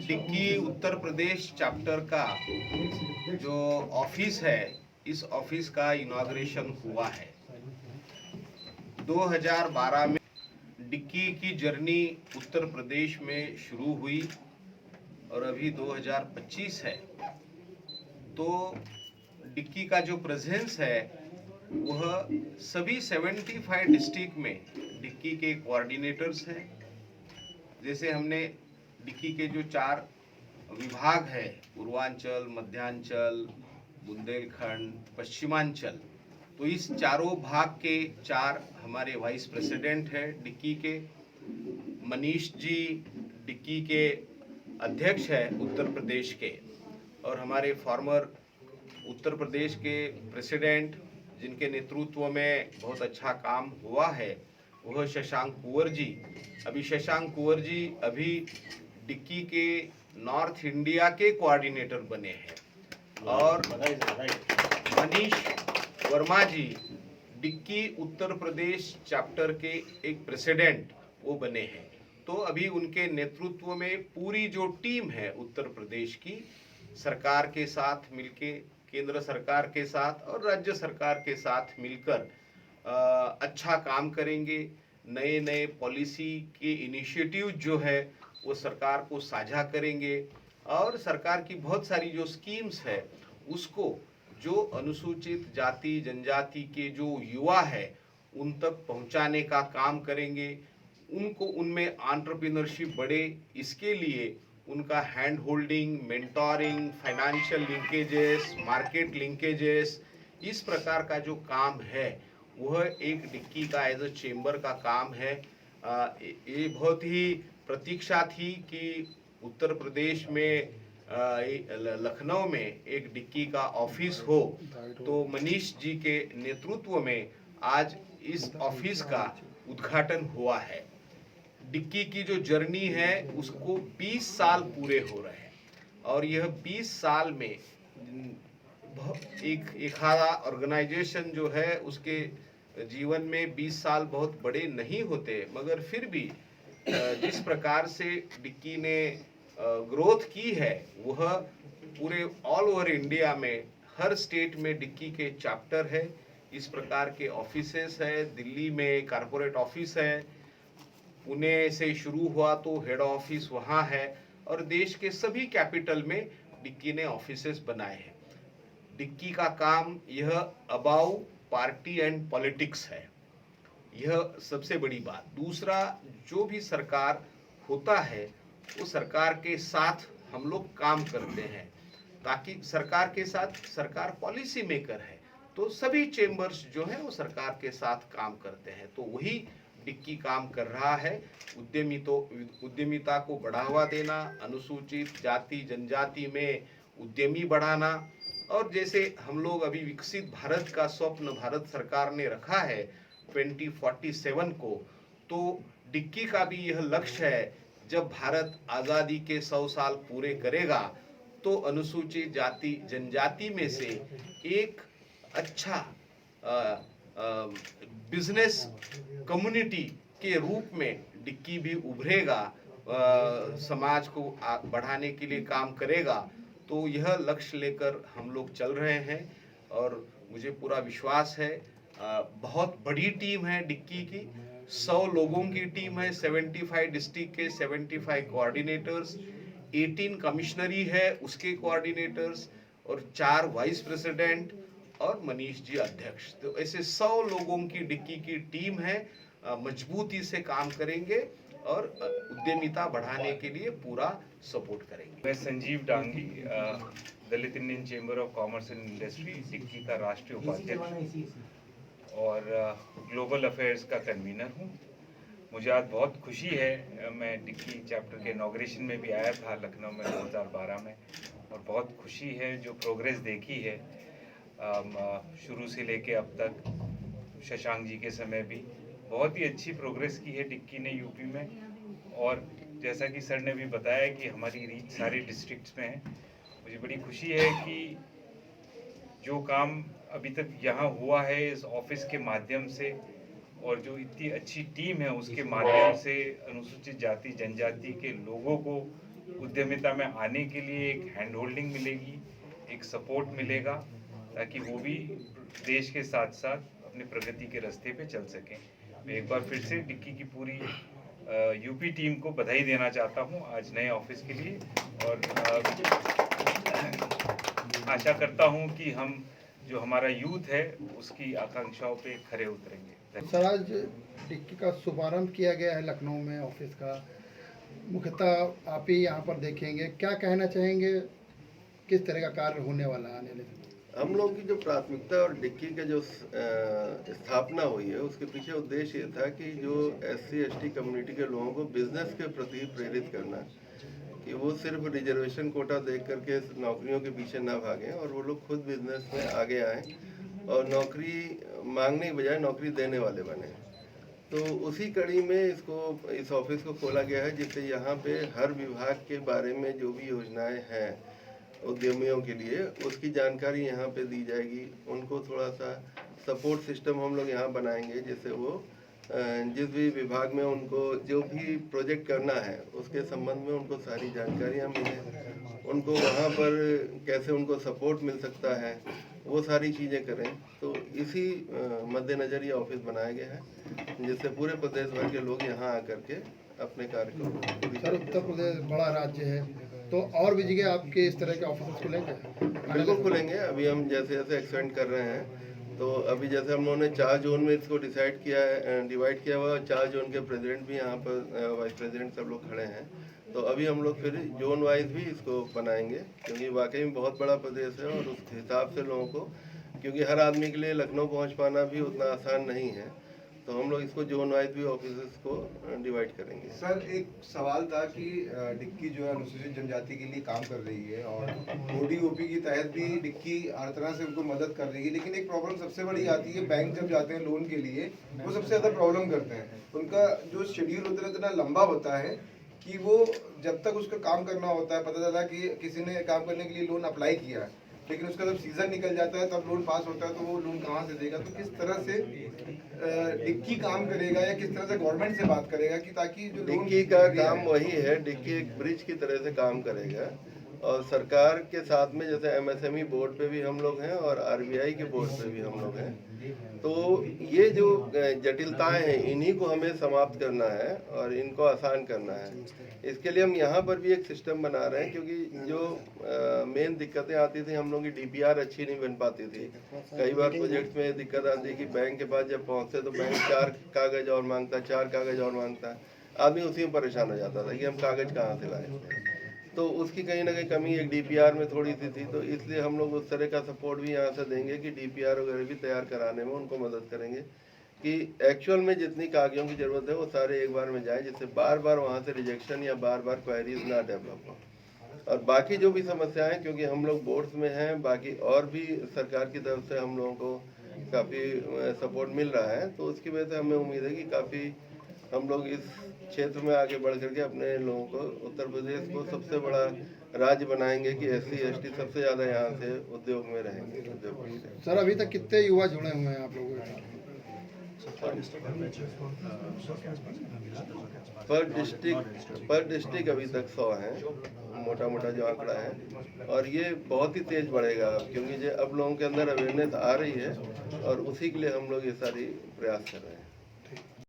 Dicky Uttar Pradesh chapter का जो office है, इस ऑफिस का इनॉग्रेशन हुआ है 2012 में। डिक्की की जर्नी उत्तर प्रदेश में शुरू हुई और अभी 2025 है, तो डिक्की का जो प्रेजेंस है वह सभी 75 डिस्ट्रिक्ट में डिक्की के कोऑर्डिनेटर्स हैं। जैसे हमने डिक्की के जो 4 विभाग है, पूर्वांचल, मध्यांचल, बुंदेलखंड, पश्चिमांचल, तो इस चारों भाग के 4 हमारे वाइस प्रेसिडेंट हैं डिक्की के। मनीष जी डिक्की के अध्यक्ष है उत्तर प्रदेश के, और हमारे फॉर्मर उत्तर प्रदेश के प्रेसिडेंट जिनके नेतृत्व में बहुत अच्छा काम हुआ है वह शशांक कुंवर जी। अभी शशांक कुंवर जी अभी डिक्की के नॉर्थ इंडिया के कोऑर्डिनेटर बने हैं, और मनीष वर्मा जी डिक्की उत्तर प्रदेश चैप्टर के एक प्रेसिडेंट वो बने हैं। तो अभी उनके नेतृत्व में पूरी जो टीम है उत्तर प्रदेश की, सरकार के साथ मिलके, केंद्र सरकार के साथ और राज्य सरकार के साथ मिलकर अच्छा काम करेंगे। नए नए पॉलिसी के इनिशिएटिव जो है वो सरकार को साझा करेंगे, और सरकार की बहुत सारी जो स्कीम्स है उसको जो अनुसूचित जाति जनजाति के जो युवा है उन तक पहुंचाने का काम करेंगे। उनको उनमें एंटरप्रेन्योरशिप बढ़े, इसके लिए उनका hand holding, mentoring, financial linkages, market linkages, इस प्रकार का जो काम है वह एक डिक्की का एज अ चेंबर का काम है। ये बहुत ही प्रतीक्षा थी कि उत्तर प्रदेश में लखनऊ में एक डिक्की का ऑफिस हो, तो मनीष जी के नेतृत्व में आज इस ऑफिस का उद्घाटन हुआ है। डिक्की की जो जर्नी है उसको 20 साल पूरे हो रहे हैं, और यह 20 साल में एक आधा ऑर्गेनाइजेशन जो है उसके जीवन में 20 साल बहुत बड़े नहीं होते, मगर फिर भी जिस प्रकार से डिक्की ने ग्रोथ की है वह पूरे ऑल ओवर इंडिया में हर स्टेट में डिक्की के चैप्टर है, इस प्रकार के ऑफिसेस है। दिल्ली में कॉर्पोरेट ऑफिस है, पुणे से शुरू हुआ तो हेड ऑफिस वहाँ है, और देश के सभी कैपिटल में डिक्की ने ऑफिसेस बनाए हैं। डिक्की का काम यह अबाउ पार्टी एंड पॉलिटिक्स है, यह सबसे बड़ी बात। दूसरा, जो भी सरकार होता है वो सरकार के साथ हम लोग काम करते हैं, ताकि सरकार के साथ, सरकार पॉलिसी मेकर है तो सभी चेंबर्स जो है वो सरकार के साथ काम करते हैं, तो वही डिक्की काम कर रहा है। उद्यमिता को बढ़ावा देना, अनुसूचित जाति जनजाति में उद्यमी बढ़ाना, और जैसे हम लोग अभी विकसित भारत का स्वप्न भारत सरकार ने रखा है 2047 को, तो डिक्की का भी यह लक्ष्य है, जब भारत आज़ादी के 100 साल पूरे करेगा तो अनुसूचित जाति जनजाति में से एक अच्छा बिजनेस कम्युनिटी के रूप में डिक्की भी उभरेगा, समाज को बढ़ाने के लिए काम करेगा। तो यह लक्ष्य लेकर हम लोग चल रहे हैं, और मुझे पूरा विश्वास है। बहुत बड़ी टीम है डिक्की की, 100 लोगों की टीम है, 75 डिस्ट्रिक्ट के 75 कोऑर्डिनेटर्स, 18 कमिश्नरी है उसके कोऑर्डिनेटर्स, और 4 वाइस प्रेसिडेंट और मनीष जी अध्यक्ष। तो ऐसे 100 लोगों की डिक्की की टीम है, मजबूती से काम करेंगे और उद्यमिता बढ़ाने के लिए पूरा सपोर्ट करेंगे। मैं Sanjeev Dangi, Dalit Indian Chamber of Commerce and Industry DICCI का राष्ट्रीय उपाध्यक्ष और ग्लोबल अफेयर्स का कन्वीनर हूँ। मुझे आज बहुत खुशी है, मैं डिक्की चैप्टर के इनॉग्रेशन में भी आया था लखनऊ में 2012 में, और बहुत खुशी है जो प्रोग्रेस देखी है शुरू से लेके अब तक। शशांक जी के समय भी बहुत ही अच्छी प्रोग्रेस की है डिक्की ने यूपी में, और जैसा कि सर ने भी बताया कि हमारी रीच सारे डिस्ट्रिक्ट्स में है। मुझे बड़ी खुशी है कि जो काम अभी तक यहाँ हुआ है इस ऑफिस के माध्यम से, और जो इतनी अच्छी टीम है उसके माध्यम से अनुसूचित जाति जनजाति के लोगों को उद्यमिता में आने के लिए एक हैंड होल्डिंग मिलेगी, एक सपोर्ट मिलेगा, ताकि वो भी देश के साथ साथ अपनी प्रगति के रास्ते पे चल सकें। मैं एक बार फिर से डिक्की की पूरी यूपी टीम को बधाई देना चाहता हूँ आज नए ऑफिस के लिए, और आशा करता हूँ कि हम जो हमारा यूथ है उसकी आकांक्षाओं पे खरे उतरेंगे। सर, आज डिक्की का शुभारंभ किया गया है लखनऊ में ऑफिस का, मुख्यतः आप ही यहाँ पर देखेंगे, क्या कहना चाहेंगे, किस तरह का कार्य होने वाला है आने वाले समय? हम लोगों की जो प्राथमिकता और डिक्की का जो स्थापना हुई है उसके पीछे उद्देश्य ये था कि जो SC/ST कम्युनिटी के लोगों को बिजनेस के प्रति प्रेरित करना, कि वो सिर्फ रिजर्वेशन कोटा देख करके नौकरियों के पीछे ना भागें और वो लोग खुद बिजनेस में आगे आएँ और नौकरी मांगने की बजाय नौकरी देने वाले बने। तो उसी कड़ी में इस ऑफिस को खोला गया है, जिससे यहाँ पे हर विभाग के बारे में जो भी योजनाएं हैं उद्यमियों के लिए उसकी जानकारी यहाँ पे दी जाएगी। उनको थोड़ा सा सपोर्ट सिस्टम हम लोग यहाँ बनाएंगे, जिससे वो जिस भी विभाग में उनको जो भी प्रोजेक्ट करना है उसके संबंध में उनको सारी जानकारियाँ मिले, उनको वहाँ पर कैसे उनको सपोर्ट मिल सकता है, वो सारी चीज़ें करें। तो इसी मद्देनज़र ये ऑफिस बनाया गया है, जिससे पूरे प्रदेश भर के लोग यहाँ आकर के अपने कार्य को। सर, उत्तर प्रदेश बड़ा राज्य है, तो और भी जगह आपके इस तरह के ऑफिस खुलेंगे? बिल्कुल खुलेंगे। अभी हम जैसे जैसे एक्सपेंड कर रहे हैं, तो अभी जैसे हम लोगों ने 4 जोन में इसको डिसाइड किया है, डिवाइड किया हुआ, 4 जोन के प्रेसिडेंट भी यहाँ पर, वाइस प्रेसिडेंट सब लोग खड़े हैं। तो अभी हम लोग फिर जोन वाइज भी इसको बनाएंगे, क्योंकि वाकई में बहुत बड़ा प्रदेश है और उस हिसाब से लोगों को, क्योंकि हर आदमी के लिए लखनऊ पहुँच पाना भी उतना आसान नहीं है, तो हम लोग इसको जोन वाइज भी ऑफिस को डिवाइड करेंगे। सर, एक सवाल था कि डिक्की जो है अनुसूचित जनजाति के लिए काम कर रही है और ODOP के तहत भी डिक्की हर तरह से उनको मदद कर रही है, लेकिन एक प्रॉब्लम सबसे बड़ी आती है, बैंक जब जाते हैं लोन के लिए वो सबसे ज़्यादा प्रॉब्लम करते हैं। उनका जो शेड्यूल होता है इतना लंबा होता है कि वो जब तक उसका काम करना होता है, पता चला कि किसी ने काम करने के लिए लोन अप्लाई किया है, लेकिन उसका जब सीजन निकल जाता है तब लोन पास होता है, तो वो लोन कहाँ से देगा? तो किस तरह से डिक्की काम करेगा या किस तरह से गवर्नमेंट से बात करेगा कि ताकि जो डिक्की का काम वही है, डिक्की एक ब्रिज की तरह से काम करेगा और सरकार के साथ में जैसे MSME बोर्ड पे भी हम लोग हैं और RBI के बोर्ड पे भी हम लोग हैं। तो ये जो जटिलताएं हैं इन्हीं को हमें समाप्त करना है और इनको आसान करना है। इसके लिए हम यहाँ पर भी एक सिस्टम बना रहे हैं, क्योंकि जो मेन दिक्कतें आती थी, हम लोगों की DPR अच्छी नहीं बन पाती थी। कई बार प्रोजेक्ट में दिक्कत आती है कि बैंक के पास जब पहुँचते तो बैंक 4 कागज़ और मांगता है, 4 कागज़ और मांगता है, आदमी उसी में परेशान हो जाता था कि हम कागज़ कहाँ से लाएं। तो उसकी कहीं ना कहीं कमी एक DPR में थोड़ी सी थी, तो इसलिए हम लोग उस तरह का सपोर्ट भी यहाँ से देंगे कि DPR वगैरह भी तैयार कराने में उनको मदद करेंगे, कि एक्चुअल में जितनी कागजों की ज़रूरत है वो सारे एक बार में जाए, जिससे बार बार वहाँ से रिजेक्शन या बार बार क्वेरीज ना डेवलप हो। और बाकी जो भी समस्याएं, क्योंकि हम लोग बोर्ड्स में हैं, बाकी और भी सरकार की तरफ से हम लोगों को काफ़ी सपोर्ट मिल रहा है, तो उसकी वजह से हमें उम्मीद है कि काफ़ी हम लोग इस क्षेत्र में आगे बढ़ करके अपने लोगों को, उत्तर प्रदेश को सबसे बड़ा राज्य बनाएंगे कि SC/ST सबसे ज़्यादा यहाँ से उद्योग में रहेंगे। सर, अभी तक कितने युवा जुड़े हुए हैं आप लोगों के साथ? पर डिस्ट्रिक्ट अभी तक 100 हैं, मोटा मोटा जो आंकड़ा है, और ये बहुत ही तेज बढ़ेगा क्योंकि जो अब लोगों के अंदर अवेयरनेस आ रही है और उसी के लिए हम लोग ये सारी प्रयास कर रहे हैं।